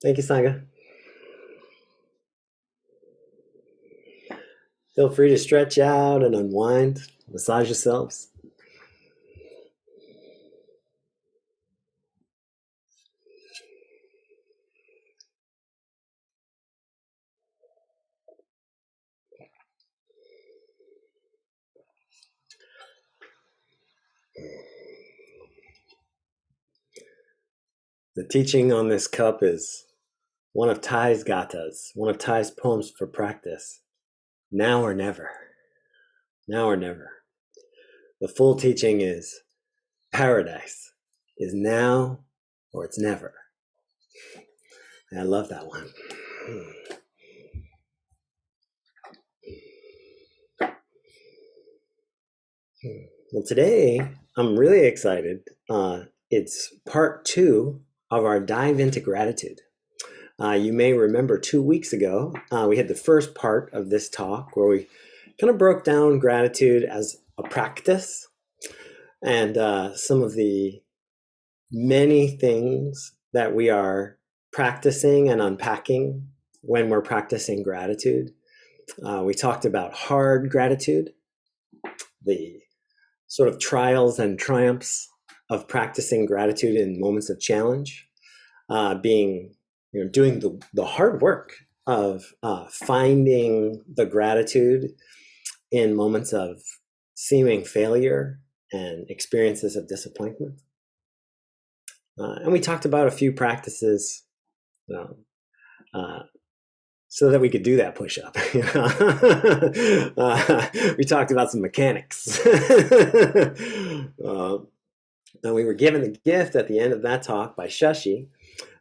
Thank you, Sangha. Feel free to stretch out and unwind, massage yourselves. The teaching on this cup is one of Thay's gathas, one of Thay's poems for practice. Now or never. Now or never. The full teaching is paradise is now or it's never. And I love that one. Well, today I'm really excited. It's part 2 of our dive into gratitude. You may remember 2 weeks ago, we had the first part of this talk where we kind of broke down gratitude as a practice and some of the many things that we are practicing and unpacking when we're practicing gratitude. We talked about hard gratitude, the sort of trials and triumphs of practicing gratitude in moments of challenge, doing the hard work of finding the gratitude in moments of seeming failure and experiences of disappointment. And we talked about a few practices so that we could do that push-up. We talked about some mechanics. And we were given the gift at the end of that talk by Shashi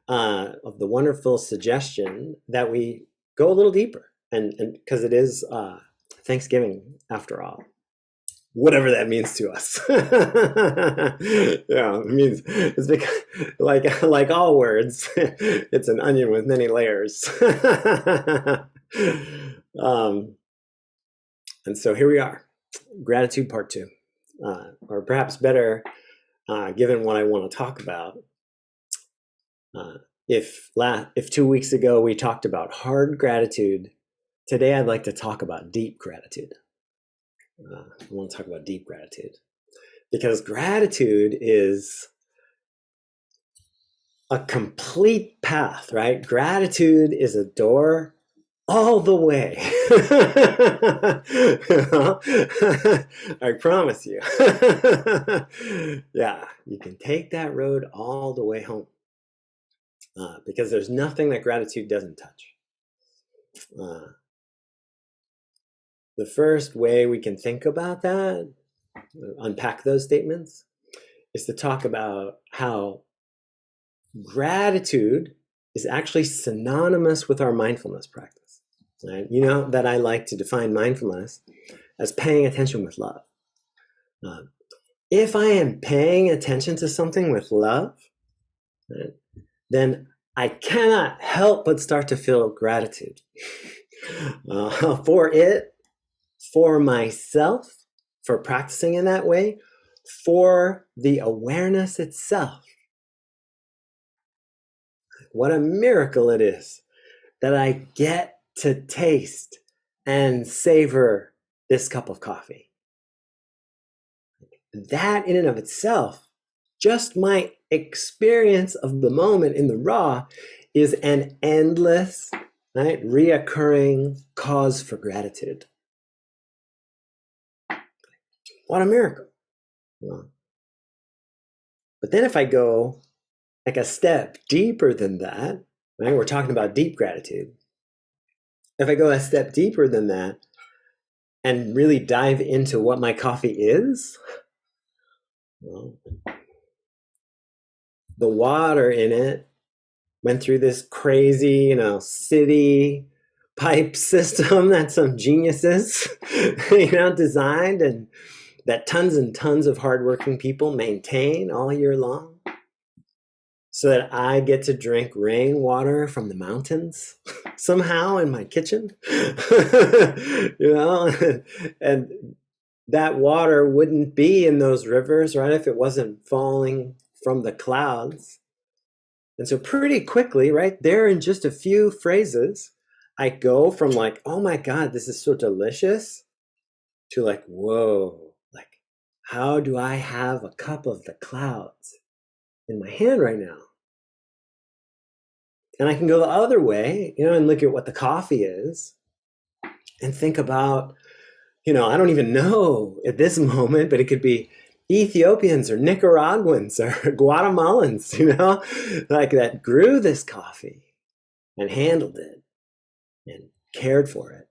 of the wonderful suggestion that we go a little deeper, and because it is Thanksgiving after all, whatever that means to us. Yeah, it means it's because, like all words, it's an onion with many layers. And so here we are, gratitude part 2, or perhaps better, given what I want to talk about. If 2 weeks ago we talked about hard gratitude, today I'd like to talk about deep gratitude. I want to talk about deep gratitude, because gratitude is a complete path, right? Gratitude is a door all the way. I promise you. Yeah, you can take that road all the way home, because there's nothing that gratitude doesn't touch. The first way we can think about that, unpack those statements, is to talk about how gratitude is actually synonymous with our mindfulness practice. Right? You know that I like to define mindfulness as paying attention with love. If I am paying attention to something with love, right, then I cannot help but start to feel gratitude for it, for myself, for practicing in that way, for the awareness itself. What a miracle it is that I get to taste and savor this cup of coffee. That in and of itself, just my experience of the moment in the raw, is an endless, right, reoccurring cause for gratitude. What a miracle. But then if I go like a step deeper than that, right, we're talking about deep gratitude. If I go a step deeper than that and really dive into what my coffee is, well, the water in it went through this crazy, city pipe system that some geniuses, designed, and that tons and tons of hardworking people maintain all year long, so that I get to drink rainwater from the mountains somehow in my kitchen. And that water wouldn't be in those rivers, right, if it wasn't falling from the clouds And so pretty quickly, right there in just a few phrases, I go from like, oh my God, this is so delicious, to like, whoa, like, how do I have a cup of the clouds in my hand right now? And I can go the other way, and look at what the coffee is and think about, I don't even know at this moment, but it could be Ethiopians or Nicaraguans or Guatemalans, like that grew this coffee and handled it and cared for it,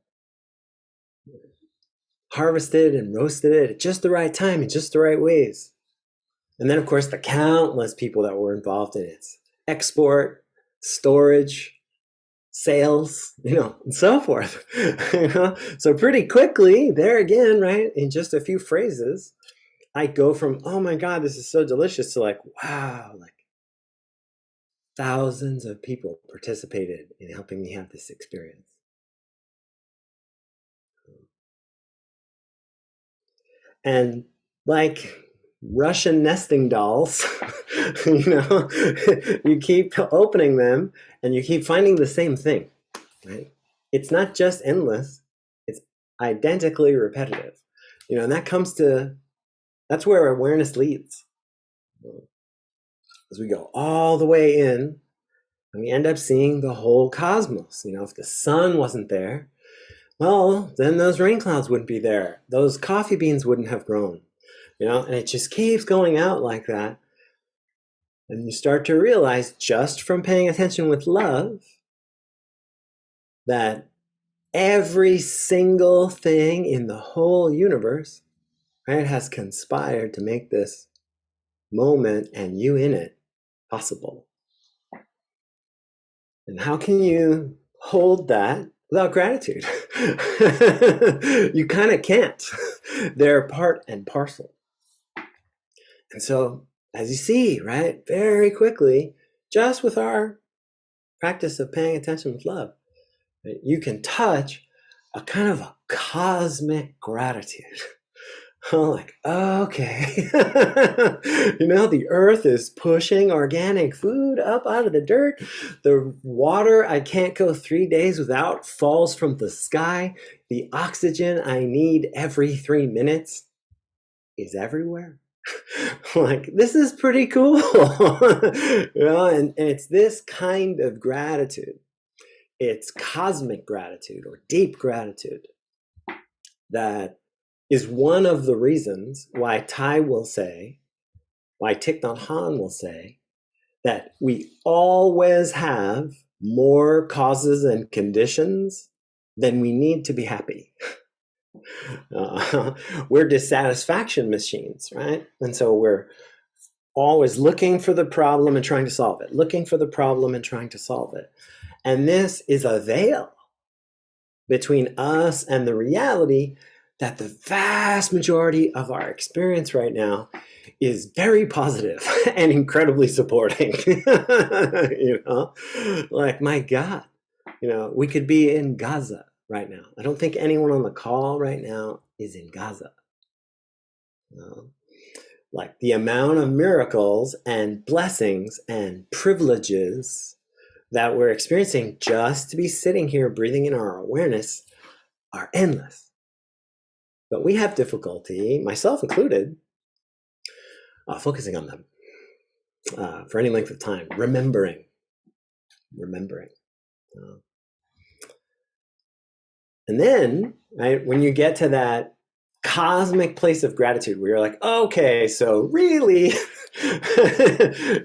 harvested and roasted it at just the right time in just the right ways. And then, of course, the countless people that were involved in its export, storage, sales, and so forth. So pretty quickly, there again, right, in just a few phrases, I go from, oh my God, this is so delicious, to like, wow, like thousands of people participated in helping me have this experience. And like Russian nesting dolls, you keep opening them and you keep finding the same thing, right? It's not just endless, it's identically repetitive, and that's where awareness leads. As we go all the way in, and we end up seeing the whole cosmos. If the sun wasn't there, well, then those rain clouds wouldn't be there. Those coffee beans wouldn't have grown, and it just keeps going out like that. And you start to realize, just from paying attention with love, that every single thing in the whole universe, right, has conspired to make this moment and you in it possible. And how can you hold that without gratitude? You kind of can't. They're part and parcel. And so, as you see, right, very quickly, just with our practice of paying attention with love, right, you can touch a kind of a cosmic gratitude. Like, okay, the earth is pushing organic food up out of the dirt. The water I can't go 3 days without falls from the sky. The oxygen I need every 3 minutes is everywhere. Like, this is pretty cool. And it's this kind of gratitude. It's cosmic gratitude or deep gratitude that is one of the reasons why Thich Nhat Hanh will say, that we always have more causes and conditions than we need to be happy. We're dissatisfaction machines, right? And so we're always looking for the problem and trying to solve it, looking for the problem and trying to solve it. And this is a veil between us and the reality that the vast majority of our experience right now is very positive and incredibly supporting. Like, my God, we could be in Gaza right now. I don't think anyone on the call right now is in Gaza. Like, the amount of miracles and blessings and privileges that we're experiencing just to be sitting here breathing in our awareness are endless. But we have difficulty, myself included, focusing on them for any length of time, remembering. And then, right, when you get to that cosmic place of gratitude where you're like, okay, so really,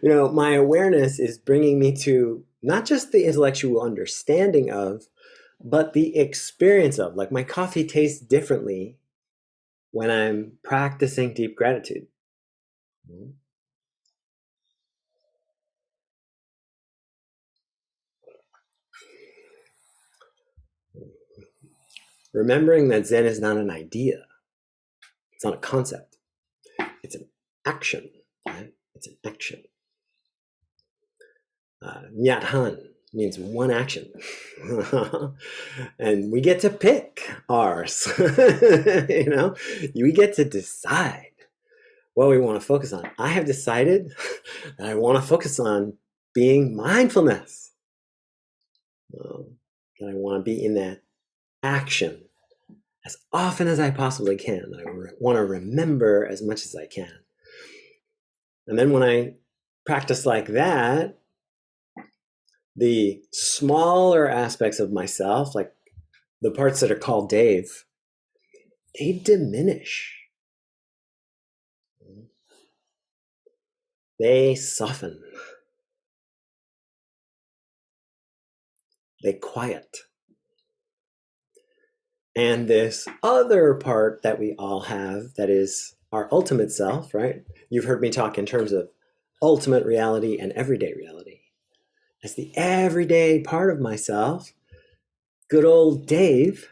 my awareness is bringing me to not just the intellectual understanding of, but the experience of, like, my coffee tastes differently when I'm practicing deep gratitude. Remembering that Zen is not an idea. It's not a concept. It's an action. Right? It's an action. Nhat Hanh means one action. And we get to pick ours. We get to decide what we want to focus on. I have decided that I want to focus on being mindfulness. That I want to be in that action as often as I possibly can. I want to remember as much as I can. And then when I practice like that, the smaller aspects of myself, like the parts that are called Dave, they diminish. They soften. They quiet. And this other part that we all have, that is our ultimate self, right? You've heard me talk in terms of ultimate reality and everyday reality. As the everyday part of myself, good old Dave,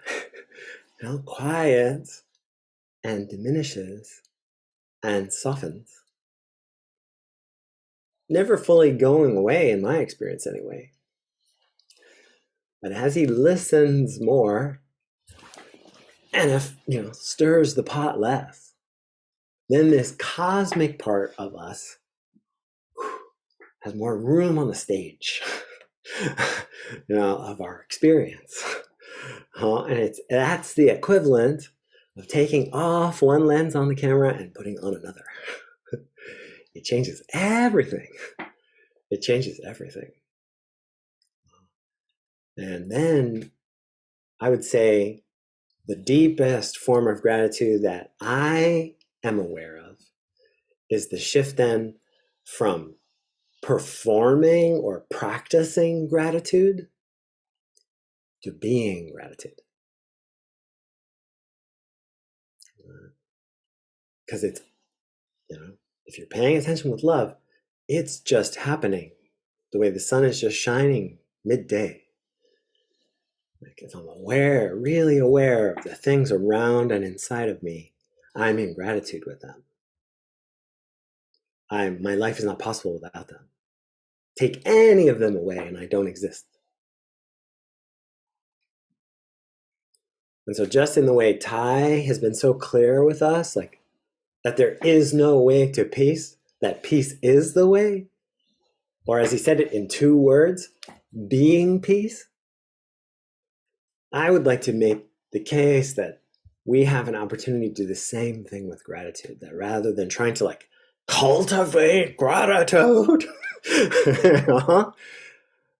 quiets and diminishes and softens. Never fully going away in my experience anyway. But as he listens more, and if, stirs the pot less, then this cosmic part of us has more room on the stage, of our experience. And that's the equivalent of taking off one lens on the camera and putting on another. It changes everything. It changes everything. And then I would say the deepest form of gratitude that I am aware of is the shift then from performing or practicing gratitude to being gratitude. Because it's, if you're paying attention with love, it's just happening the way the sun is just shining midday. Like if I'm aware, really aware of the things around and inside of me, I'm in gratitude with them. My life is not possible without them. Take any of them away and I don't exist. And so just in the way Thai has been so clear with us, like that there is no way to peace, that peace is the way, or as he said it in 2 words, being peace, I would like to make the case that we have an opportunity to do the same thing with gratitude, that rather than trying to cultivate gratitude,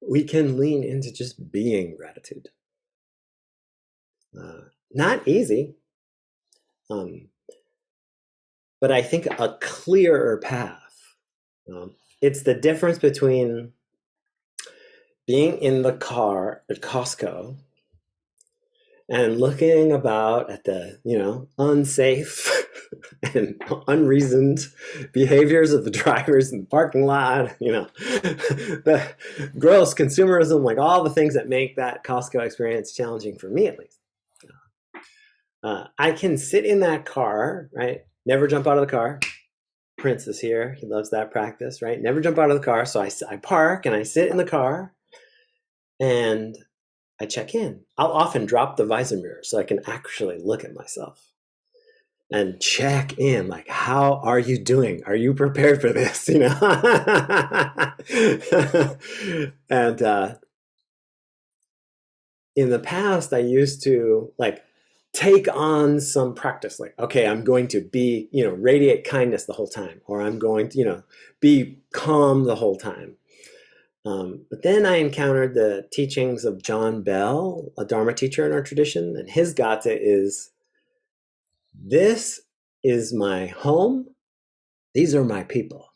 we can lean into just being gratitude. Not easy, but I think a clearer path. It's the difference between being in the car at Costco and looking about at the, unsafe and unreasoned behaviors of the drivers in the parking lot, the gross consumerism, like all the things that make that Costco experience challenging for me, at least. I can sit in that car, right? Never jump out of the car. Prince is here. He loves that practice, right? Never jump out of the car. So I park and I sit in the car and I check in. I'll often drop the visor mirror so I can actually look at myself and check in, like, how are you doing? Are you prepared for this? And in the past, I used to take on some practice, like, okay, I'm going to be, radiate kindness the whole time, or I'm going to, be calm the whole time. But then I encountered the teachings of John Bell, a Dharma teacher in our tradition, and his gatha is, this is my home, these are my people.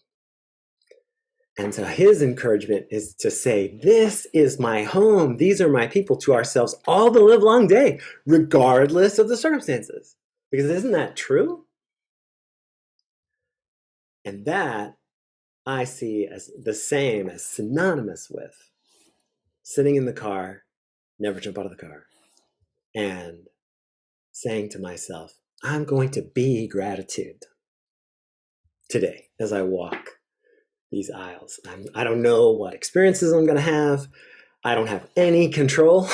And so his encouragement is to say, this is my home, these are my people, to ourselves all the livelong day, regardless of the circumstances. Because isn't that true? And that I see as the same, as synonymous with sitting in the car, never jump out of the car, and saying to myself, I'm going to be gratitude today as I walk these aisles. I don't know what experiences I'm going to have. I don't have any control.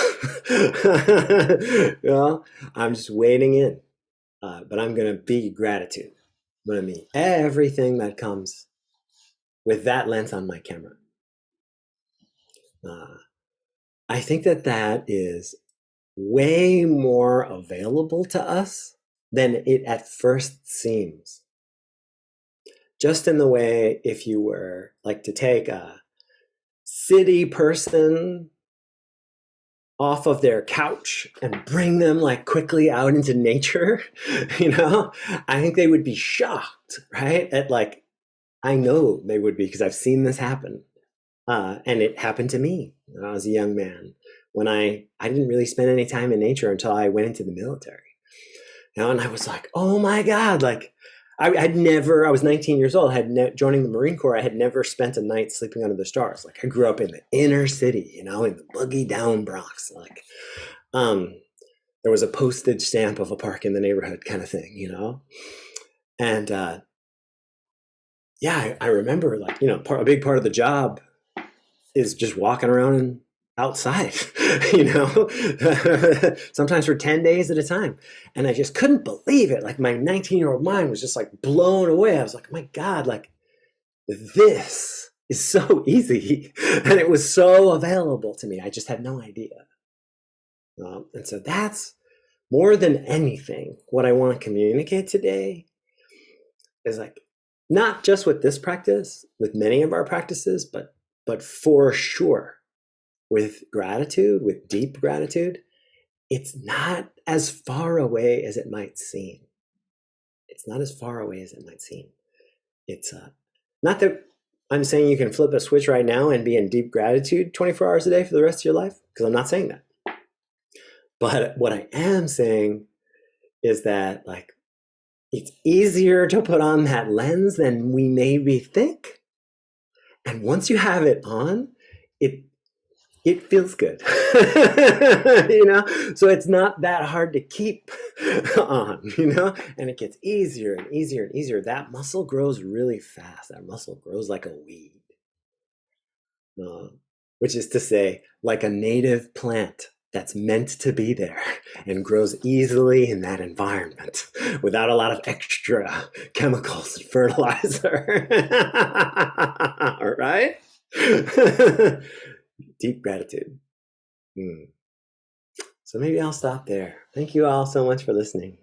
I'm just wading in. But I'm going to be gratitude. I'm going to meet everything that comes with that lens on my camera. I think that that is way more available to us than it at first seems. Just in the way, if you were like to take a city person off of their couch and bring them like quickly out into nature, I think they would be shocked, right? At like, I know they would be because I've seen this happen. And it happened to me when I was a young man, when I didn't really spend any time in nature until I went into the military. And I was like, oh my God, like I was 19 years old, joining the Marine Corps, I had never spent a night sleeping under the stars. Like I grew up in the inner city, in the boogie down Bronx. Like, there was a postage stamp of a park in the neighborhood kind of thing, And yeah, I remember like, a big part of the job is just walking around and outside, sometimes for 10 days at a time. And I just couldn't believe it. Like my 19-year-old mind was just like blown away. I was like, oh my God, like this is so easy. And it was so available to me. I just had no idea. And so that's more than anything, what I want to communicate today is like, not just with this practice, with many of our practices, but for sure with gratitude, with deep gratitude, it's not as far away as it might seem. It's not as far away as it might seem. It's not that I'm saying you can flip a switch right now and be in deep gratitude 24 hours a day for the rest of your life, because I'm not saying that. But what I am saying is that like it's easier to put on that lens than we maybe think. And once you have it on, it feels good. So it's not that hard to keep on, and it gets easier and easier and easier. That muscle grows really fast. That muscle grows like a weed, which is to say, like a native plant that's meant to be there and grows easily in that environment without a lot of extra chemicals and fertilizer. All right? Deep gratitude. So maybe I'll stop there. Thank you all so much for listening.